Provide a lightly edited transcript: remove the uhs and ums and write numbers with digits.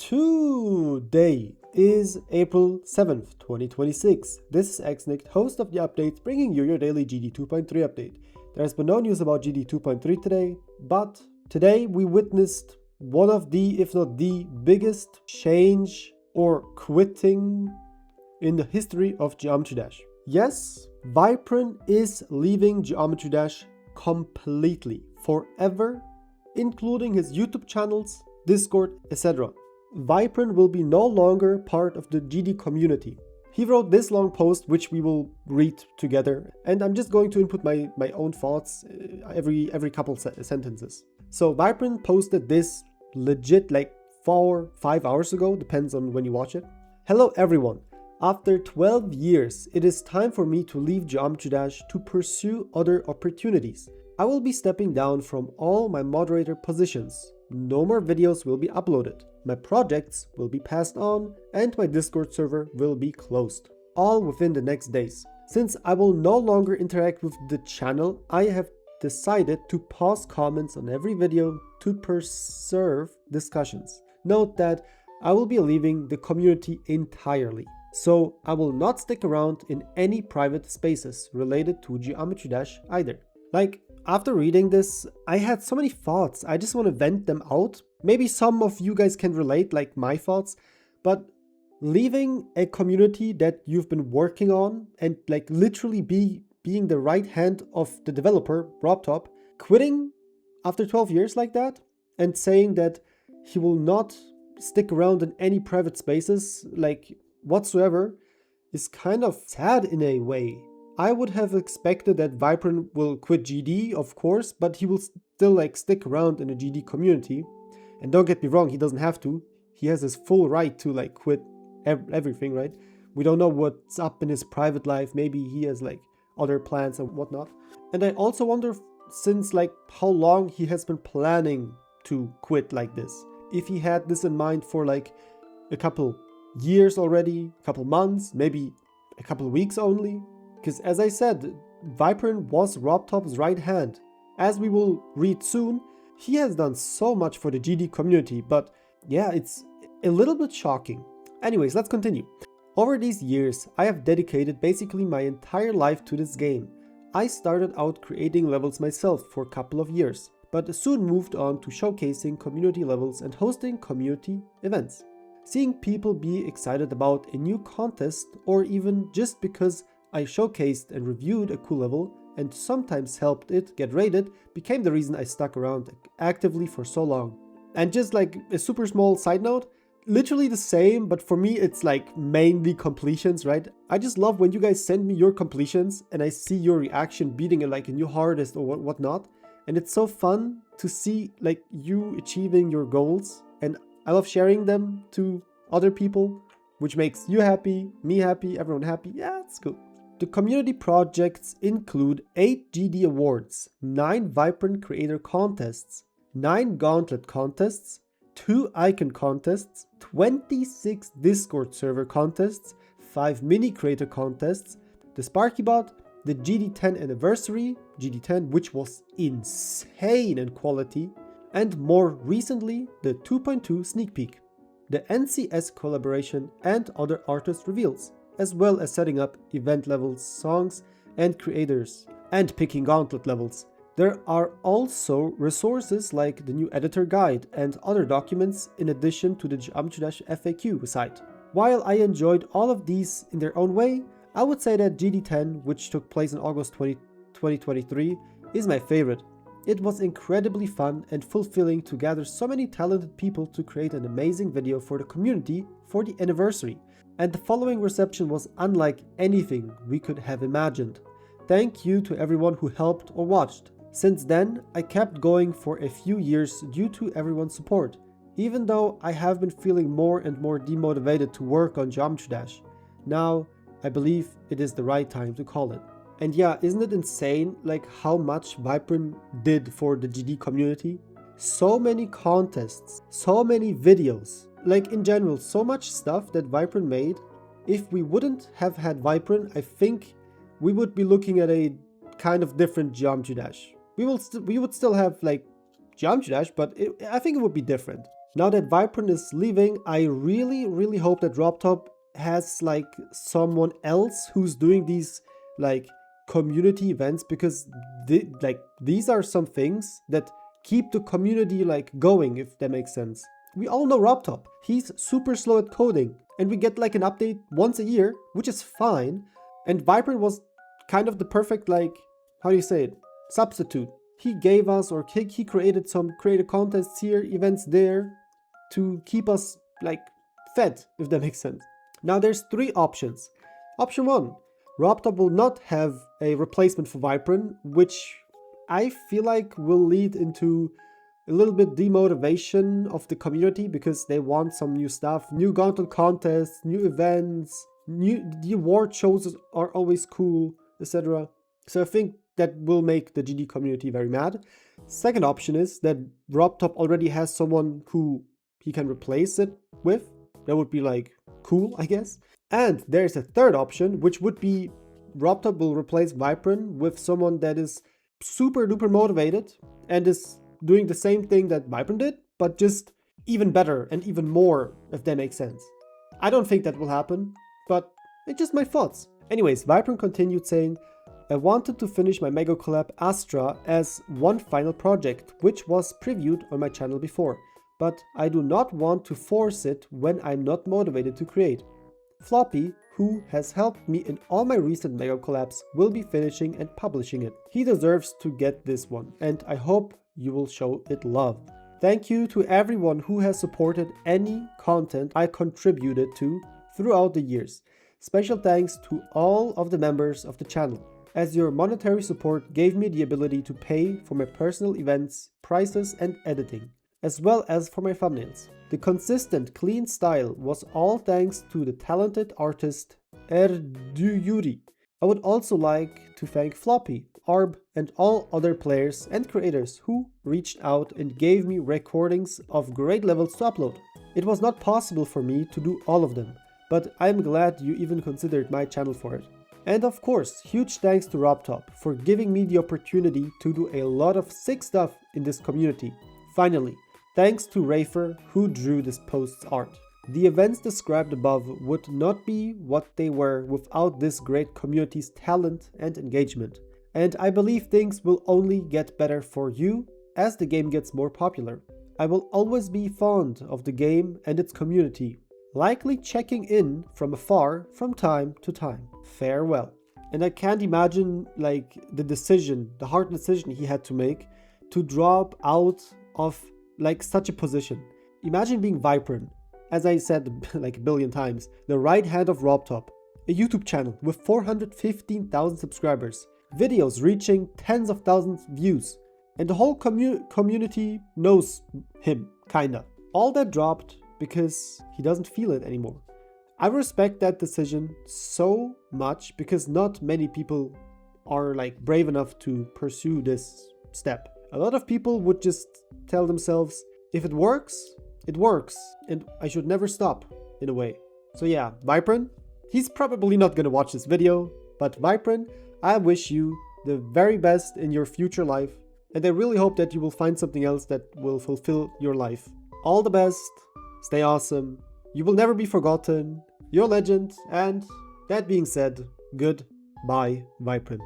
Today is April 7th, 2026. This is xNyyct, host of the updates, bringing you your daily GD 2.3 update. There has been no news about GD 2.3 today, but today we witnessed one of the, if not the biggest change or quitting in the history of Geometry Dash. Yes, Viprin is leaving Geometry Dash completely, forever, including his YouTube channels, Discord, etc. Viprin will be no longer part of the GD community. He wrote this long post, which we will read together, and I'm just going to input my own thoughts every couple sentences. So Viprin posted this legit like 4-5 hours ago, depends on when you watch it. Hello everyone. After 12 years, it is time for me to leave Geometry Dash to pursue other opportunities. I will be stepping down from all my moderator positions. No more videos will be uploaded. My projects will be passed on and my Discord server will be closed. All within the next days. Since I will no longer interact with the channel, I have decided to pause comments on every video to preserve discussions. Note that I will be leaving the community entirely. So I will not stick around in any private spaces related to Geometry Dash either. Like, after reading this, I had so many thoughts. I just want to vent them out. Maybe some of you guys can relate, like my thoughts, but leaving a community that you've been working on and like literally being the right hand of the developer, robtop, quitting after 12 years like that and saying that he will not stick around in any private spaces like whatsoever is kind of sad in a way. I would have expected that Viprin will quit GD, of course, but he will still like stick around in the GD community. And don't get me wrong, he doesn't have to. He has his full right to like quit everything, right? We don't know what's up in his private life. Maybe he has like other plans and whatnot. And I also wonder since like how long he has been planning to quit like this. If he had this in mind for like a couple years already, a couple months, maybe a couple weeks only. Because as I said, Viprin was robtop's right hand. As we will read soon, he has done so much for the GD community, but yeah, it's a little bit shocking. Anyways, let's continue. Over these years, I have dedicated basically my entire life to this game. I started out creating levels myself for a couple of years, but soon moved on to showcasing community levels and hosting community events. Seeing people be excited about a new contest, or even just because I showcased and reviewed a cool level and sometimes helped it get rated, became the reason I stuck around actively for so long. And just like a super small side note, literally the same, but for me it's like mainly completions, right? I just love when you guys send me your completions and I see your reaction beating it like a new hardest or whatnot. And it's so fun to see like you achieving your goals, and I love sharing them to other people, which makes you happy, me happy, everyone happy. Yeah, it's cool. The community projects include 8 GD awards, 9 Viprin creator contests, 9 gauntlet contests, 2 icon contests, 26 Discord server contests, 5 mini creator contests, the 𝗝𝗏𝗏𝗃𝗏, the GD10 anniversary, GD10, which was insane in quality, and more recently, the 2.2 sneak peek, the NCS collaboration and other artist reveals, as well as setting up event levels, songs, and creators, and picking gauntlet levels. There are also resources like the new editor guide and other documents in addition to the Geometry Dash FAQ site. While I enjoyed all of these in their own way, I would say that GD10, which took place in August 2023, is my favorite. It was incredibly fun and fulfilling to gather so many talented people to create an amazing video for the community for the anniversary. And the following reception was unlike anything we could have imagined. Thank you to everyone who helped or watched. Since then, I kept going for a few years due to everyone's support, even though I have been feeling more and more demotivated to work on Geometry Dash. Now, I believe it is the right time to call it. And yeah, isn't it insane like how much Viprin did for the GD community? So many contests, so many videos, like in general, so much stuff that Viprin made. If we wouldn't have had Viprin, I think we would be looking at a kind of different Geometry Dash. We would still have like Geometry Dash, but I think it would be different. Now that Viprin is leaving, I really hope that robtop has like someone else who's doing these like community events, because these are some things that keep the community like going, if that makes sense. We all know robtop. He's super slow at coding, and we get like an update once a year, which is fine. And Viprin was kind of the perfect, like, how do you say it, substitute. He gave us, or he created some creative contests here, events there, to keep us like fed, if that makes sense. Now there's 3 options. Option 1, robtop will not have a replacement for Viprin, which I feel like will lead into a little bit demotivation of the community, because they want some new stuff, new gauntlet contests, new events, the award shows are always cool, etc. So I think that will make the GD community very mad. Second option is that robtop already has someone who he can replace it with. That would be like cool, I guess. And there's a third option, which would be robtop will replace Viprin with someone that is super duper motivated and is doing the same thing that Viprin did, but just even better and even more, if that makes sense. I don't think that will happen, but it's just my thoughts. Anyways, Viprin continued saying, I wanted to finish my mega collab Astra as one final project, which was previewed on my channel before, but I do not want to force it when I'm not motivated to create. 𝗏𝗏𝘃𝗲𝗿, who has helped me in all my recent mega collabs, will be finishing and publishing it. He deserves to get this one, and I hope you will show it love. Thank you to everyone who has supported any content I contributed to throughout the years. Special thanks to all of the members of the channel, as your monetary support gave me the ability to pay for my personal events, prices and editing, as well as for my thumbnails. The consistent, clean style was all thanks to the talented artist 𝗟𝗶𝘃𝗲𝗿. I would also like to thank 𝗏𝗏𝘃𝗲𝗿, 𝗟𝗶 and all other players and creators who reached out and gave me recordings of great levels to upload. It was not possible for me to do all of them, but I'm glad you even considered my channel for it. And of course, huge thanks to robtop for giving me the opportunity to do a lot of sick stuff in this community. Finally, thanks to 𝗟𝗏𝗃 who drew this post's art. The events described above would not be what they were without this great community's talent and engagement. And I believe things will only get better for you as the game gets more popular. I will always be fond of the game and its community, likely checking in from afar from time to time. Farewell. And I can't imagine like the hard decision he had to make to drop out of like such a position. Imagine being Viprin, as I said like a billion times, the right hand of robtop, a YouTube channel with 415,000 subscribers, videos reaching tens of thousands views, and the whole community knows him, kinda. All that dropped because he doesn't feel it anymore. I respect that decision so much, because not many people are like brave enough to pursue this step. A lot of people would just tell themselves, if it works, and I should never stop, in a way. So yeah, Viprin, he's probably not gonna watch this video, but Viprin, I wish you the very best in your future life, and I really hope that you will find something else that will fulfill your life. All the best, stay awesome, you will never be forgotten, you're a legend, and that being said, goodbye, Viprin.